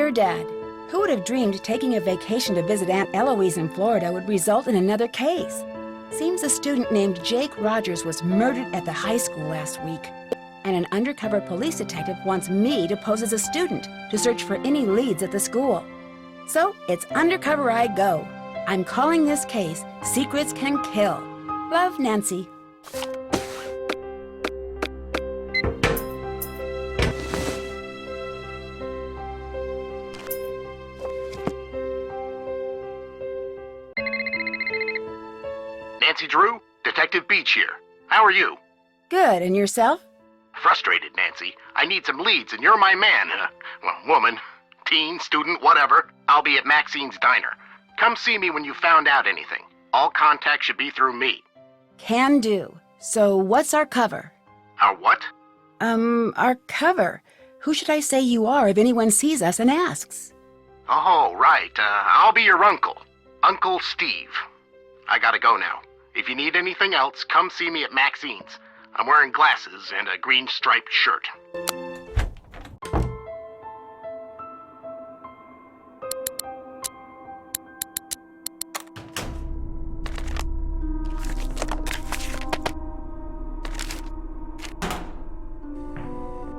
Dear Dad, who would have dreamed taking a vacation to visit Aunt Eloise in Florida would result in another case? Seems a student named Jake Rogers was murdered at the high school last week. And an undercover police detective wants me to pose as a student to search for any leads at the school. So it's undercover I go. I'm calling this case Secrets Can Kill. Love, Nancy. Nancy Drew, Detective Beach here. How are you? Good, and yourself? Frustrated, Nancy. I need some leads, and you're my man. Well, woman, teen, student, whatever. I'll be at Maxine's Diner. Come see me when you found out anything. All contact should be through me. Can do. So what's our cover? Our what? Our cover. Who should I say you are if anyone sees us and asks? Oh, right. I'll be your uncle. Uncle Steve. I gotta go now. If you need anything else, come see me at Maxine's. I'm wearing glasses and a green striped shirt.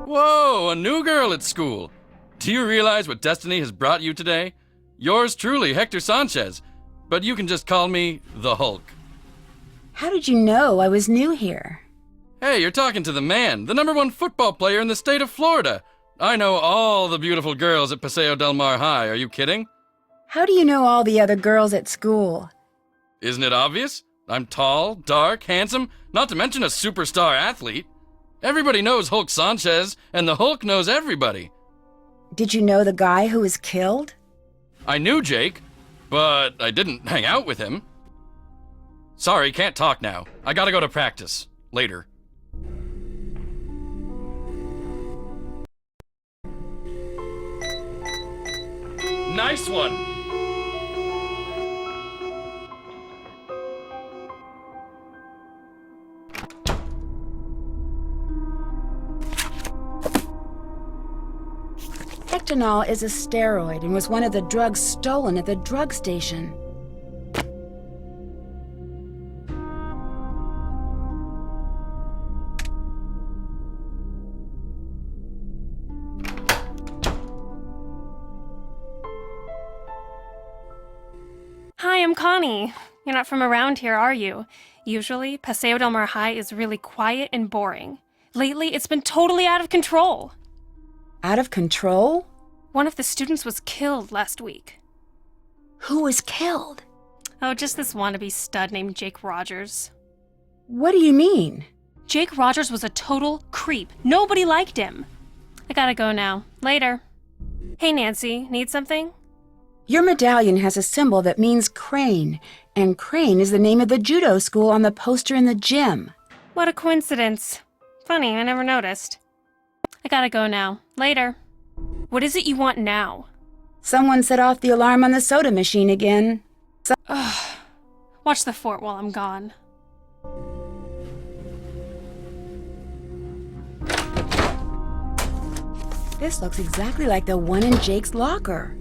Whoa, a new girl at school. Do you realize what destiny has brought you today? Yours truly, Hector Sanchez. But you can just call me the Hulk. How did you know I was new here? Hey, you're talking to the man, the #1 football player in the state of Florida. I know all the beautiful girls at Paseo Del Mar High. Are you kidding? How do you know all the other girls at school? Isn't it obvious? I'm tall, dark, handsome, not to mention a superstar athlete. Everybody knows Hulk Sanchez, and the Hulk knows everybody. Did you know the guy who was killed? I knew Jake, but I didn't hang out with him. Sorry, can't talk now. I gotta go to practice. Later. Nice one! Hectanol is a steroid and was one of the drugs stolen at the drug station. Hi, I'm Connie. You're not from around here, are you? Usually, Paseo Del Mar High is really quiet and boring. Lately, it's been totally out of control. Out of control? One of the students was killed last week. Who was killed? Oh, just this wannabe stud named Jake Rogers. What do you mean? Jake Rogers was a total creep. Nobody liked him. I gotta go now. Later. Hey, Nancy, need something? Your medallion has a symbol that means crane, and crane is the name of the judo school on the poster in the gym. What a coincidence. Funny, I never noticed. I gotta go now. Later. What is it you want now? Someone set off the alarm on the soda machine again. Ugh. Watch the fort while I'm gone. This looks exactly like the one in Jake's locker.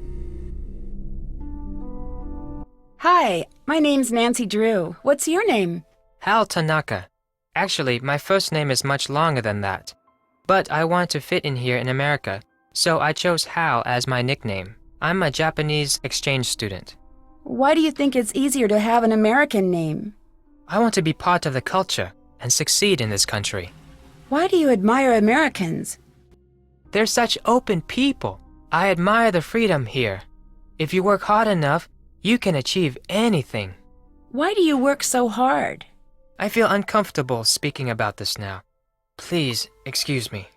Hi, my name's Nancy Drew. What's your name? Hal Tanaka. Actually, my first name is much longer than that. But I want to fit in here in America, so I chose Hal as my nickname. I'm a Japanese exchange student. Why do you think it's easier to have an American name? I want to be part of the culture and succeed in this country. Why do you admire Americans? They're such open people. I admire the freedom here. If you work hard enough, you can achieve anything. Why do you work so hard? I feel uncomfortable speaking about this now. Please, excuse me.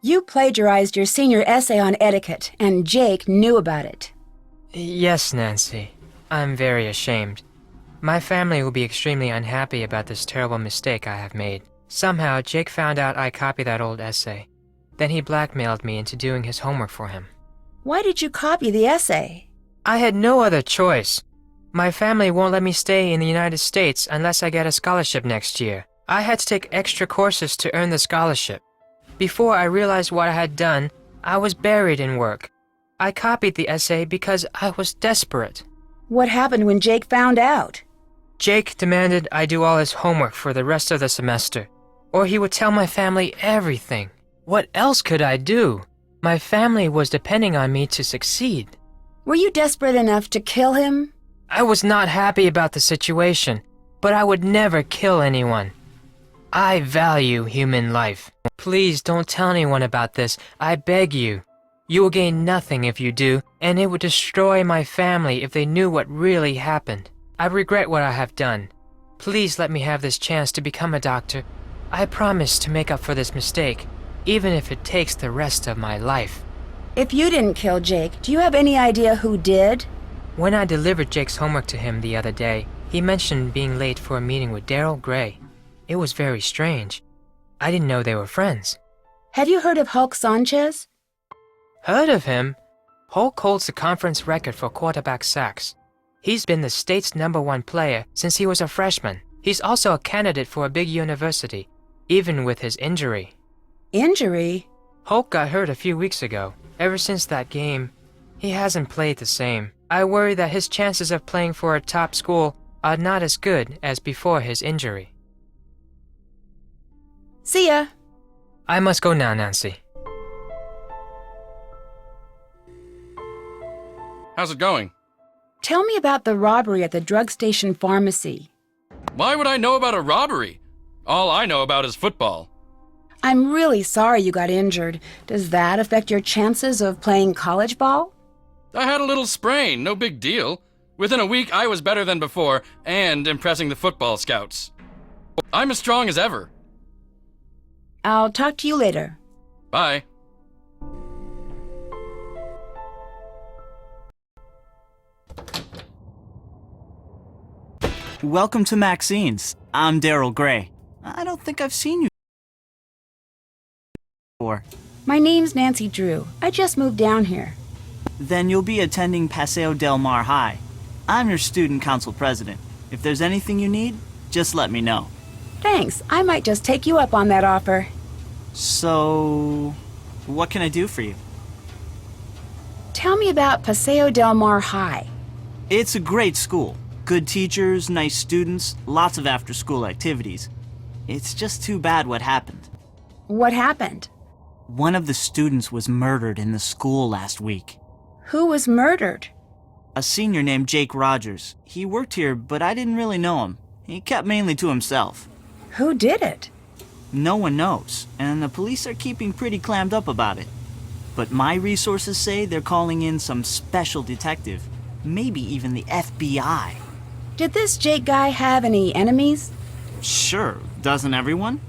You plagiarized your senior essay on etiquette, and Jake knew about it. Yes, Nancy. I'm very ashamed. My family will be extremely unhappy about this terrible mistake I have made. Somehow, Jake found out I copied that old essay. Then he blackmailed me into doing his homework for him. Why did you copy the essay? I had no other choice. My family won't let me stay in the United States unless I get a scholarship next year. I had to take extra courses to earn the scholarship. Before I realized what I had done, I was buried in work. I copied the essay because I was desperate. What happened when Jake found out? Jake demanded I do all his homework for the rest of the semester, or he would tell my family everything. What else could I do? My family was depending on me to succeed. Were you desperate enough to kill him? I was not happy about the situation, but I would never kill anyone. I value human life. Please don't tell anyone about this, I beg you. You will gain nothing if you do, and it would destroy my family if they knew what really happened. I regret what I have done. Please let me have this chance to become a doctor. I promise to make up for this mistake, even if it takes the rest of my life. If you didn't kill Jake, do you have any idea who did? When I delivered Jake's homework to him the other day, he mentioned being late for a meeting with Daryl Gray. It was very strange. I didn't know they were friends. Have you heard of Hulk Sanchez? Heard of him? Hulk holds the conference record for quarterback sacks. He's been the state's #1 player since he was a freshman. He's also a candidate for a big university, even with his injury. Injury? Hulk got hurt a few weeks ago. Ever since that game, he hasn't played the same. I worry that his chances of playing for a top school are not as good as before his injury. See ya. I must go now, Nancy. How's it going? Tell me about the robbery at the drug station pharmacy. Why would I know about a robbery? All I know about is football. I'm really sorry you got injured. Does that affect your chances of playing college ball? I had a little sprain, no big deal. Within a week, I was better than before and impressing the football scouts. I'm as strong as ever. I'll talk to you later. Bye. Welcome to Maxine's. I'm Daryl Gray. I don't think I've seen you before. My name's Nancy Drew. I just moved down here. Then you'll be attending Paseo Del Mar High. I'm your student council president. If there's anything you need, just let me know. Thanks. I might just take you up on that offer. So, what can I do for you? Tell me about Paseo Del Mar High. It's a great school. Good teachers, nice students, lots of after-school activities. It's just too bad what happened. What happened? One of the students was murdered in the school last week. Who was murdered? A senior named Jake Rogers. He worked here, but I didn't really know him. He kept mainly to himself. Who did it? No one knows, and the police are keeping pretty clammed up about it. But my resources say they're calling in some special detective, maybe even the FBI. Did this Jake guy have any enemies? Sure, doesn't everyone?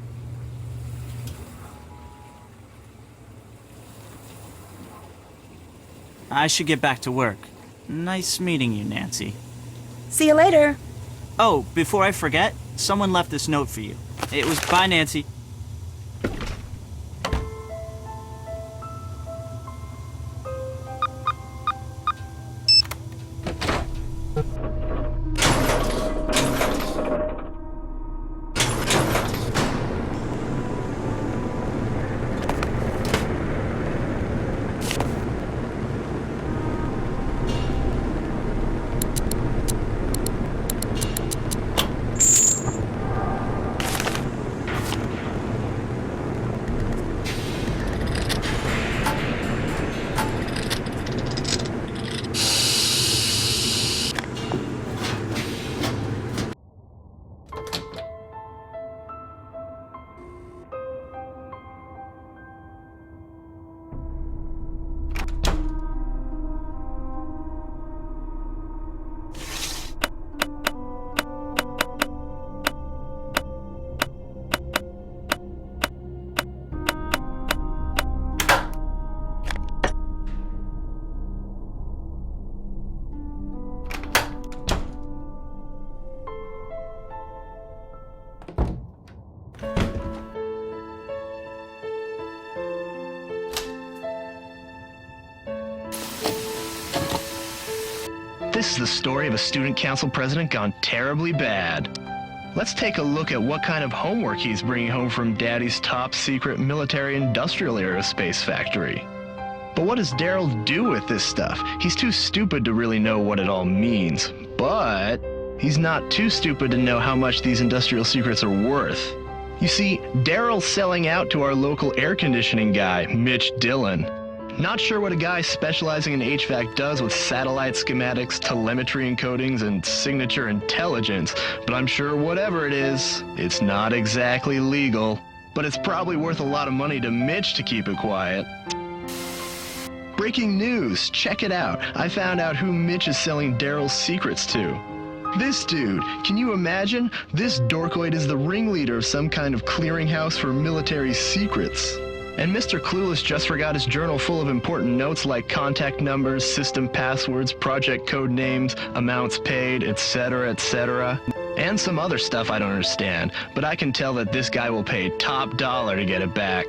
I should get back to work. Nice meeting you, Nancy. See you later. Oh, before I forget, someone left this note for you. It was bye, Nancy. This is the story of a student council president gone terribly bad. let's take a look at what kind of homework he's bringing home from Daddy's top-secret military-industrial aerospace factory. But what does Daryl do with this stuff? He's too stupid to really know what it all means. But he's not too stupid to know how much these industrial secrets are worth. You see, Daryl's selling out to our local air conditioning guy, Mitch Dillon. Not sure what a guy specializing in HVAC does with satellite schematics, telemetry encodings, and signature intelligence, but I'm sure whatever it is, it's not exactly legal. But it's probably worth a lot of money to Mitch to keep it quiet. Breaking news, check it out. I found out who Mitch is selling Daryl's secrets to. This dude, can you imagine? This dorkoid is the ringleader of some kind of clearinghouse for military secrets. And Mr. Clueless just forgot his journal full of important notes like contact numbers, system passwords, project code names, amounts paid, etc., etc. And some other stuff I don't understand, but I can tell that this guy will pay top dollar to get it back.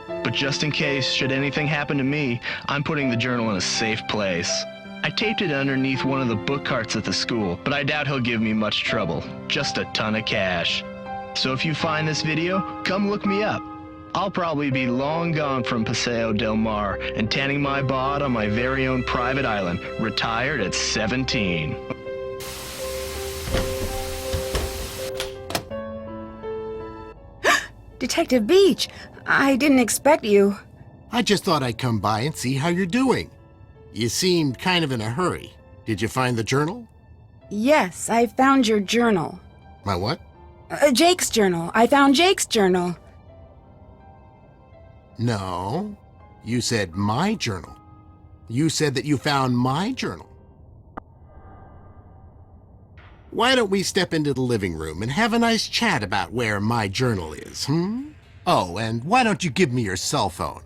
But just in case, should anything happen to me, I'm putting the journal in a safe place. I taped it underneath one of the book carts at the school, but I doubt he'll give me much trouble. Just a ton of cash. So if you find this video, come look me up. I'll probably be long gone from Paseo del Mar and tanning my bod on my very own private island, retired at 17. Detective Beach, I didn't expect you. I just thought I'd come by and see how you're doing. You seemed kind of in a hurry. Did you find the journal? Yes, I found your journal. My what? Jake's journal. I found Jake's journal. No, you said my journal. You said that you found my journal. Why don't we step into the living room and have a nice chat about where my journal is, Oh, and why don't you give me your cell phone?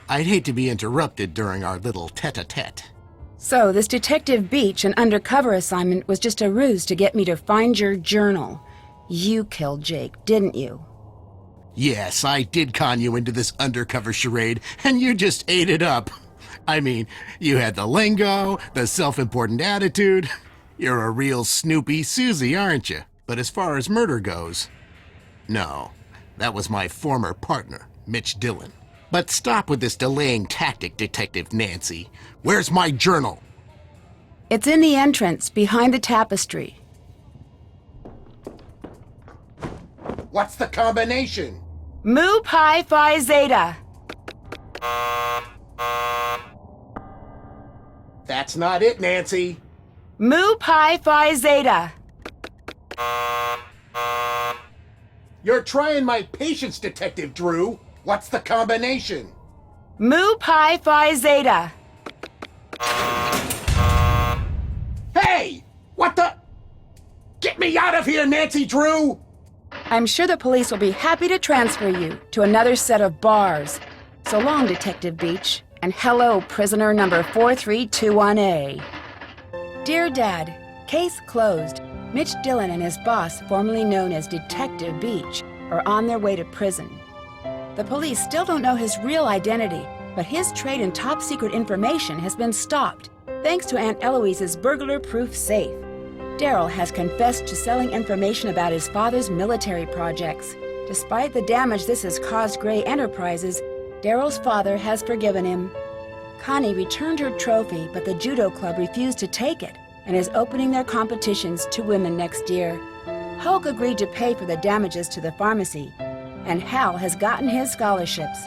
I'd hate to be interrupted during our little tete-a-tete. So, this Detective Beach, an undercover assignment, was just a ruse to get me to find your journal. You killed Jake, didn't you? Yes, I did con you into this undercover charade, and you just ate it up. I mean, you had the lingo, the self-important attitude. You're a real Snoopy Susie, aren't you? But as far as murder goes, no. That was my former partner, Mitch Dillon. But stop with this delaying tactic, Detective Nancy. Where's my journal? It's in the entrance, behind the tapestry. What's the combination? Mu Pi Phi Zeta. That's not it, Nancy. Mu Pi Phi Zeta. You're trying my patience, Detective Drew. What's the combination? Mu Pi Phi Zeta. Hey! What the? Get me out of here, Nancy Drew! I'm sure the police will be happy to transfer you to another set of bars. So long, Detective Beach, and hello, prisoner number 4321A. Dear Dad, case closed. Mitch Dillon and his boss, formerly known as Detective Beach, are on their way to prison. The police still don't know his real identity, but his trade in top-secret information has been stopped, thanks to Aunt Eloise's burglar-proof safe. Daryl has confessed to selling information about his father's military projects. Despite the damage this has caused Gray Enterprises, Daryl's father has forgiven him. Connie returned her trophy, but the judo club refused to take it and is opening their competitions to women next year. Hulk agreed to pay for the damages to the pharmacy, and Hal has gotten his scholarships.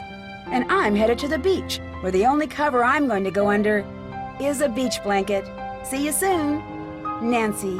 And I'm headed to the beach, where the only cover I'm going to go under is a beach blanket. See you soon. Nancy.